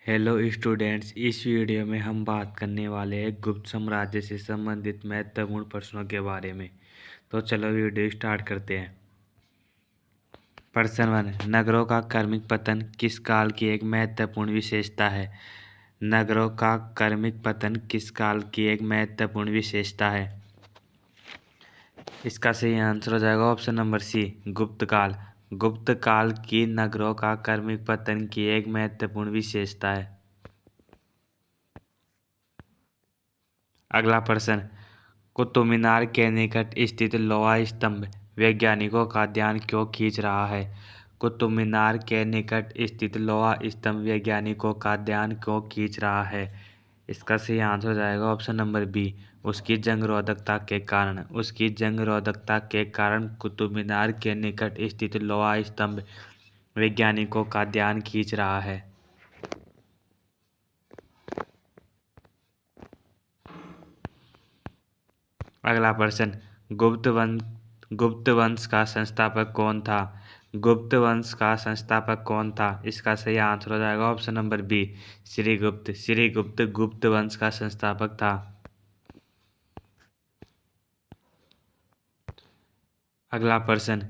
Hello students, इस video में हम बात करने वाले हैं गुप्त साम्राज्य से संबंधित महत्वपूर्ण प्रश्नों के बारे में। तो चलो वीडियो स्टार्ट करते हैं। प्रश्न 1, नगरों का क्रमिक पतन किस काल की एक महत्वपूर्ण विशेषता है? नगरों का क्रमिक पतन किस काल की एक महत्वपूर्ण विशेषता है? इसका सही आंसर हो जाएगा ऑप्शन नंबर सी, गुप्त काल। गुप्त काल की नगरों का क्रमिक पतन की एक महत्वपूर्ण विशेषता है। अगला प्रश्न, कुतुब मीनार के निकट स्थित लोहा स्तंभ वैज्ञानिकों का ध्यान क्यों खींच रहा है? कुतुब मीनार के निकट स्थित लोहा स्तंभ वैज्ञानिकों का ध्यान क्यों खींच रहा है? इसका सही आंसर हो जाएगा ऑप्शन नंबर बी, उसकी जंग रोधकता के कारण। उसकी जंग रोधकता के कारण कुतुब मीनार के निकट स्थित लोहा स्तंभ वैज्ञानिकों का ध्यान खींच रहा है। अगला प्रश्न, गुप्त वंश का संस्थापक कौन था? गुप्त वंश का संस्थापक कौन था? इसका सही आंसर हो जाएगा option number B, Shrigupta. Shrigupta Gupta वंश का संस्थापक था। अगला प्रश्न,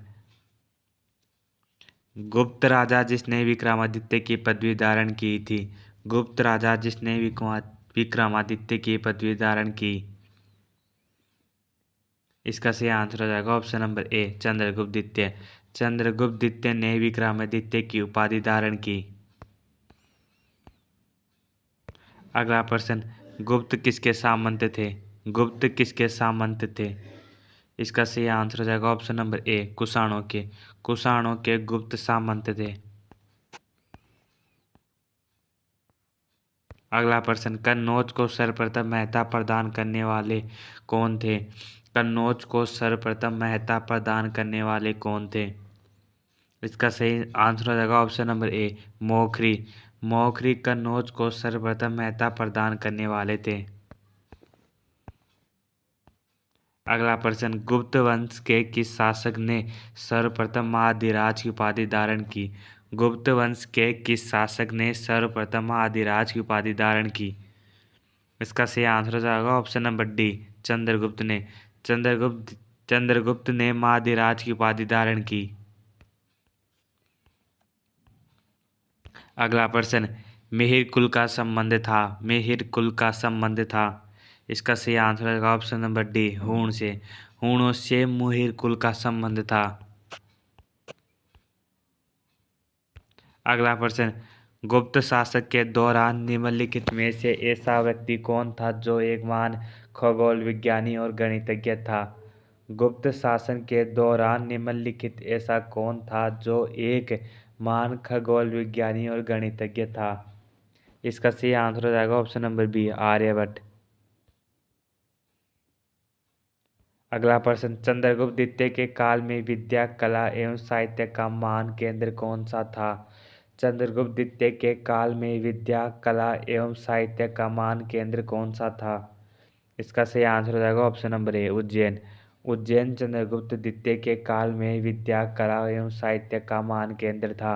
गुप्त राजा जिसने विक्रमादित्य की पदवी धारण की थी। गुप्त राजा जिसने विक्रमादित्य की पदवी धारण की। इसका सही आंसर हो जाएगा ऑप्शन नंबर ए, चंद्रगुप्त द्वितीय। चंद्रगुप्त द्वितीय ने विक्रमादित्य की उपाधि धारण की। अगला प्रश्न, गुप्त किसके सामंत थे? गुप्त किसके सामंत थे? इसका सही आंसर हो जाएगा ऑप्शन नंबर ए, कुषाणों के। कुषाणों के गुप्त सामंत थे। अगला प्रश्न, कन्नौज को सर्वप्रथम महत्ता प्रदान करने वाले कौन थे? कन्नौज को सर्वप्रथम महत्ता प्रदान करने वाले कौन थे? इसका सही आंसर हो जाएगा option number A, Maukhari. Maukhari Kannauj को सर्वप्रथम महत्ता प्रदान करने वाले थे। अगला प्रश्न, गुप्त वंश के किस शासक ने सर्वप्रथम महाधिराज की उपाधि धारण की? गुप्त वंश के किस शासक ने सर्वप्रथम महाधिराज की उपाधि धारण की? इसका सही आंसर हो जाएगा ऑप्शन नंबर डी, चंद्रगुप्त ने। चंद्रगुप्त ने महाधिराज की उपाधि धारण की। अगला प्रश्न, मिहिर कुल का संबंध था। मिहिर कुल का संबंध था। इसका सही आंसर होगा ऑप्शन नंबर डी, हूण से। हूणों से मिहिर कुल का संबंध था। अगला प्रश्न, गुप्त शासक के दौरान निम्नलिखित में से ऐसा व्यक्ति कौन था जो एक महान खगोल विज्ञानी और गणितज्ञ था? गुप्त शासन के दौरान निम्नलिखित ऐसा कौन था जो एक महान खगोल विज्ञानी और गणितज्ञ था? इसका सही आंसर हो जाएगा ऑप्शन नंबर बी, आर्यभट्ट। अगला प्रश्न, चंद्रगुप्त द्वितीय के काल में विद्या, कला एवं साहित्य का महान केंद्र कौन सा था? चंद्रगुप्त द्वितीय के काल में विद्या, कला एवं साहित्य का महान केंद्र कौन सा था? इसका सही आंसर हो जाएगा option number A, Ujjain. Ujjain Chandragupta द्वितीय के काल में विद्या, कला एवं साहित्य का महान केंद्र था।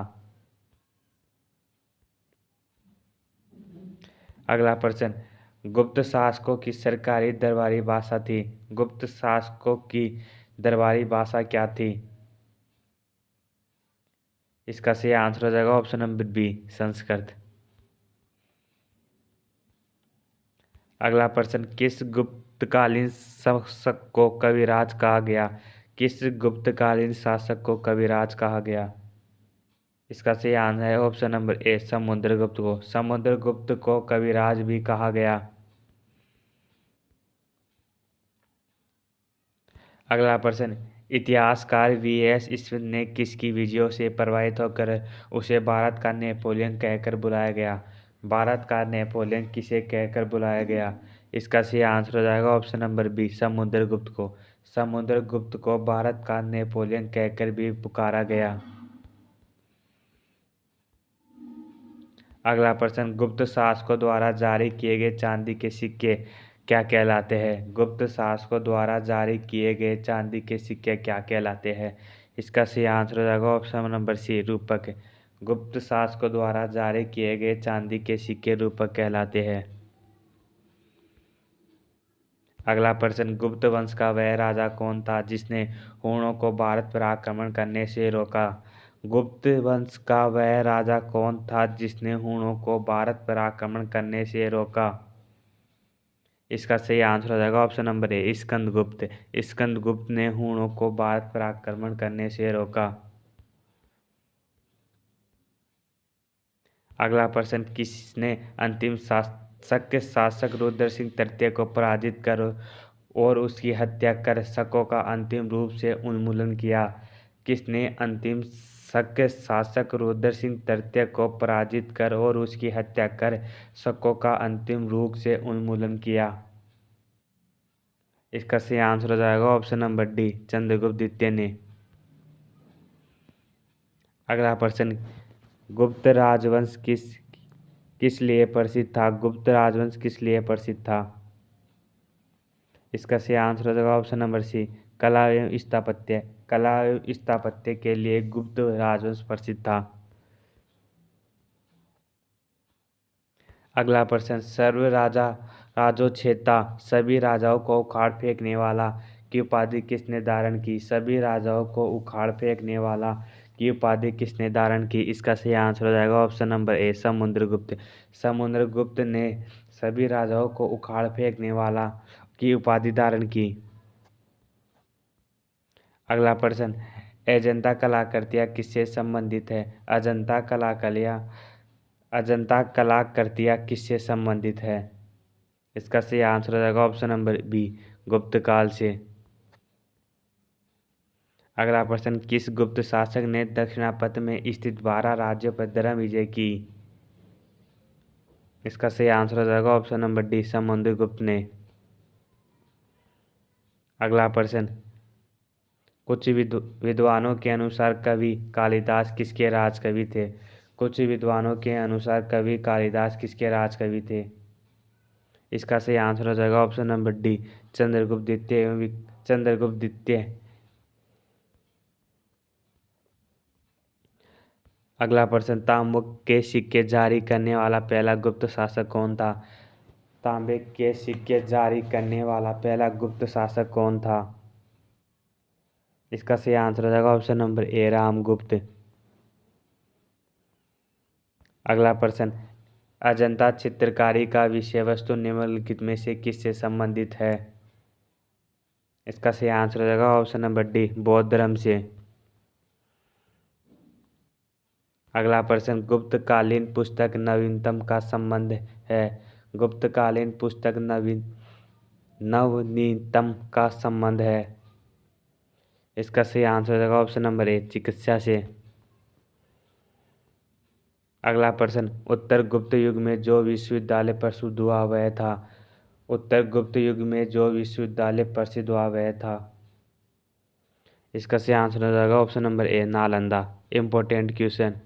अगला प्रश्न, गुप्त शासकों की सरकारी दरबारी भाषा थी। गुप्त शासकों की दरबारी भाषा क्या थी? इसका सही आंसर हो जाएगा ऑप्शन नंबर बी, संस्कृत। अगला प्रश्न, किस गुप्तकालीन शासक को कविराज कहा गया? किस गुप्तकालीन शासक को कविराज कहा गया? इसका सही आंसर है ऑप्शन नंबर ए, समुद्रगुप्त को। समुद्रगुप्त को कविराज भी कहा गया। अगला प्रश्न, इतिहासकार वी.एस. स्मिथ ने किसकी विजयों से प्रभावित होकर उसे भारत का नेपोलियन कहकर बुलाया गया? भारत का नेपोलियन किसे कहकर बुलाया गया? इसका सही आंसर हो जाएगा ऑप्शन नंबर बी, समुद्रगुप्त को। समुद्रगुप्त को भारत का नेपोलियन कहकर भी पुकारा गया। अगला प्रश्न, गुप्त शासकों द्वारा जारी किए गए चांदी के सिक्के क्या कहलाते हैं? गुप्त शासकों द्वारा जारी किए गए चांदी के सिक्के क्या कहलाते हैं? इसका सही आंसर हो जाएगा ऑप्शन नंबर सी, रूपक। गुप्त शासकों द्वारा जारी किए गए चांदी के सिक्के रूपक कहलाते हैं। अगला प्रश्न, गुप्त वंश का वह राजा कौन था जिसने हुणों को भारत पर आक्रमण करने से रोका? गुप्त वंश का वह राजा कौन था जिसने हुणों को भारत पर आक्रमण करने से रोका? इसका सही आंसर हो जाएगा option number A, Skandagupta. Skandagupta ने हुणों को भारत पर आक्रमण करने से रोका। अगला प्रश्न, किसने अंतिम शक शासक रुद्र सिंह तृतीय को पराजित कर और उसकी हत्या कर शकों का अंतिम रूप से उन्मूलन किया? किसने अंतिम शक शासक रुद्र सिंह तृतीय को पराजित कर और उसकी हत्या कर शकों का अंतिम रूप से उन्मूलन किया? इसका सही आंसर हो जाएगा ऑप्शन नंबर डी, चंद्रगुप्त द्वितीय ने। अगला प्रश्न, गुप्त राजवंश किस लिए प्रसिद्ध था? गुप्त राजवंश किस लिए प्रसिद्ध था? इसका सही आंसर हो जाएगा ऑप्शन नंबर सी, कला एवं स्थापत्य। कला एवं स्थापत्य के लिए गुप्त राजवंश प्रसिद्ध था। अगला प्रश्न, सर्व राजोछेता सभी राजाओं को उखाड़ फेंकने वाला की उपाधि किसने धारण की? सभी राजाओं को उखाड़ फेंकने वाला की उपाधि किसने धारण की? इसका सही आंसर हो जाएगा option number A, Samudragupta. Samudragupta ने सभी राजाओं को उखाड़ फेंकने वाला की उपाधि धारण की। अगला प्रश्न, अजंता कलाकृतियां किससे संबंधित है? अजंता कलाकृतियां किससे संबंधित है? इसका सही आंसर हो जाएगा ऑप्शन नंबर बी, गुप्त काल से। अगला प्रश्न, किस गुप्त शासक ने दक्षिणापथ में स्थित 12 राज्यों पर धर्म विजय की? इसका सही आंसर हो जाएगा ऑप्शन नंबर डी, समुद्रगुप्त ने। अगला प्रश्न, कुछ विद्वानों के अनुसार कवि कालिदास किसके राजकवि थे? कुछ विद्वानों के अनुसार कवि कालिदास किसके राजकवि थे? इसका सही आंसर हो जाएगा ऑप्शन नंबर डी, चंद्रगुप्त द्वितीय। अगला प्रश्न, तांबे के सिक्के जारी करने वाला पहला गुप्त शासक कौन था? तांबे के सिक्के जारी करने वाला पहला गुप्त शासक कौन था? इसका सही आंसर हो जाएगा ऑप्शन नंबर ए, रामगुप्त। अगला प्रश्न, अजंता चित्रकारी का विषय वस्तु निम्नलिखित में से किससे संबंधित है? इसका सही आंसर हो जाएगा ऑप्शन नंबर डी, बौद्ध धर्म से। अगला प्रश्न, गुप्तकालीन पुस्तक नवीनतम का संबंध है? गुप्तकालीन पुस्तक नवनीतम का संबंध है। इसका सही आंसर हो जाएगा ऑप्शन नंबर ए, चिकित्सा से। अगला प्रश्न, उत्तर गुप्त युग में जो विश्वविद्यालय प्रसिद्ध हुआ वह था? उत्तर गुप्त युग में जो विश्वविद्यालय प्रसिद्ध हुआ वह था? इसका सही आंसर हो जाएगा option number A, Nalanda. Important question.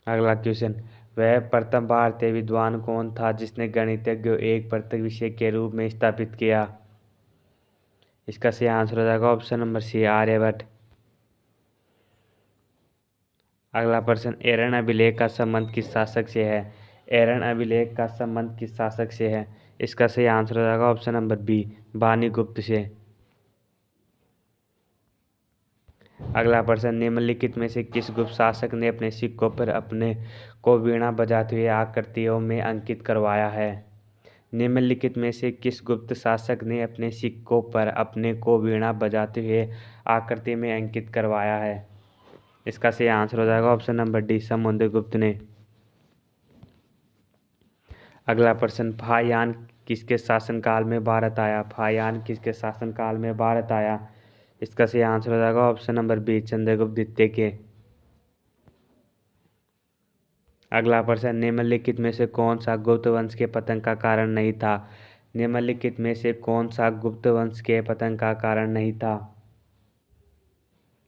अगला क्वेश्चन, वह प्रथम भारतीय विद्वान कौन था जिसने गणितज्ञ को एक प्रत्यक्ष विषय के रूप में स्थापित किया? इसका सही आंसर हो जाएगा ऑप्शन नंबर सी, आर्यभट्ट। अगला प्रश्न, एरन अभिलेख का संबंध किस शासक से है? एरन अभिलेख का संबंध किस शासक से है? इसका सही आंसर हो जाएगा ऑप्शन नंबर बी, वाणिगुप्त से। अगला प्रश्न, निम्नलिखित में से किस गुप्त शासक ने अपने सिक्कों पर अपने को वीणा बजाते हुए आकृतियों में अंकित करवाया है? निम्नलिखित में से किस गुप्त शासक ने अपने सिक्कों पर अपने को वीणा बजाते हुए आकृति में अंकित करवाया है? इसका सही आंसर हो जाएगा ऑप्शन नंबर डी, समुद्रगुप्त ने। अगला प्रश्न, फाहियान किसके शासनकाल में भारत आया? फाहियान किसके शासनकाल में भारत आया? इसका सही आंसर हो जाएगा ऑप्शन नंबर बी, चंद्रगुप्त द्वितीय के। अगला प्रश्न, निम्नलिखित में से कौन सा गुप्त वंश के पतन का कारण नहीं था? निम्नलिखित में से कौन सा गुप्त वंश के पतन का कारण नहीं था?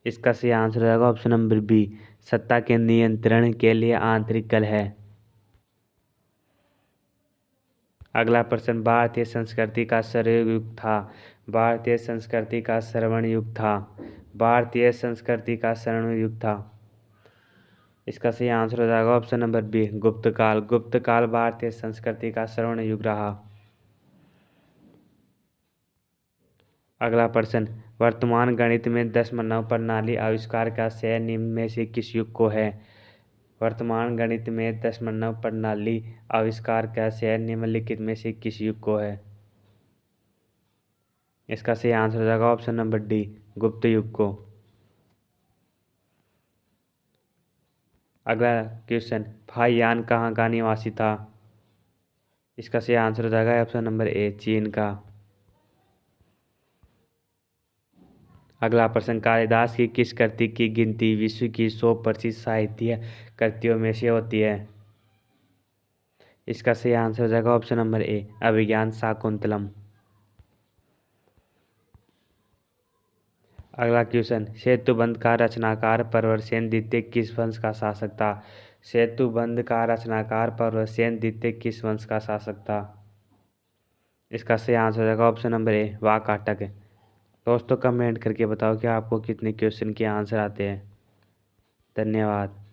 इसका सही आंसर हो जाएगा ऑप्शन नंबर बी, सत्ता के नियंत्रण के लिए आंतरिक कलह। अगला प्रश्न, भारतीय संस्कृति का सर्वयुग था? भारतीय संस्कृति का स्वर्ण युग था। भारतीय संस्कृति का स्वर्ण युग था। इसका सही आंसर हो जाएगा ऑप्शन नंबर बी, गुप्त काल। गुप्त काल भारतीय संस्कृति का स्वर्ण युग रहा। अगला प्रश्न, वर्तमान गणित में दशमलव प्रणाली आविष्कार का श्रेय निम्न में से किस युग को है? वर्तमान गणित में दशमलव प्रणाली आविष्कार का श्रेय निम्नलिखित में से किस युग को है? इसका सही आंसर हो जाएगा ऑप्शन नंबर डी, गुप्त युग को। अगला क्वेश्चन, फाहियान कहाँ का निवासी था? इसका सही आंसर हो जाएगा ऑप्शन नंबर ए, चीन का। अगला प्रश्न, कालिदास की किस कृति की गिनती विश्व की 100 प्रसिद्ध साहित्य कृतियों में से होती है? इसका सही आंसर हो जाएगा ऑप्शन नंबर ए, अभिज्ञान शाकुंतलम। अगला क्वेश्चन, सेतुबंध का रचनाकार प्रवरसेन द्वितीय किस वंश का शासक था? सेतुबंध का रचनाकार प्रवरसेन द्वितीय किस वंश का शासक था? इसका सही आंसर हो जाएगा ऑप्शन नंबर ए, वाकाटक। दोस्तों कमेंट करके बताओ कि आपको कितने क्वेश्चन के आंसर आते हैं। धन्यवाद।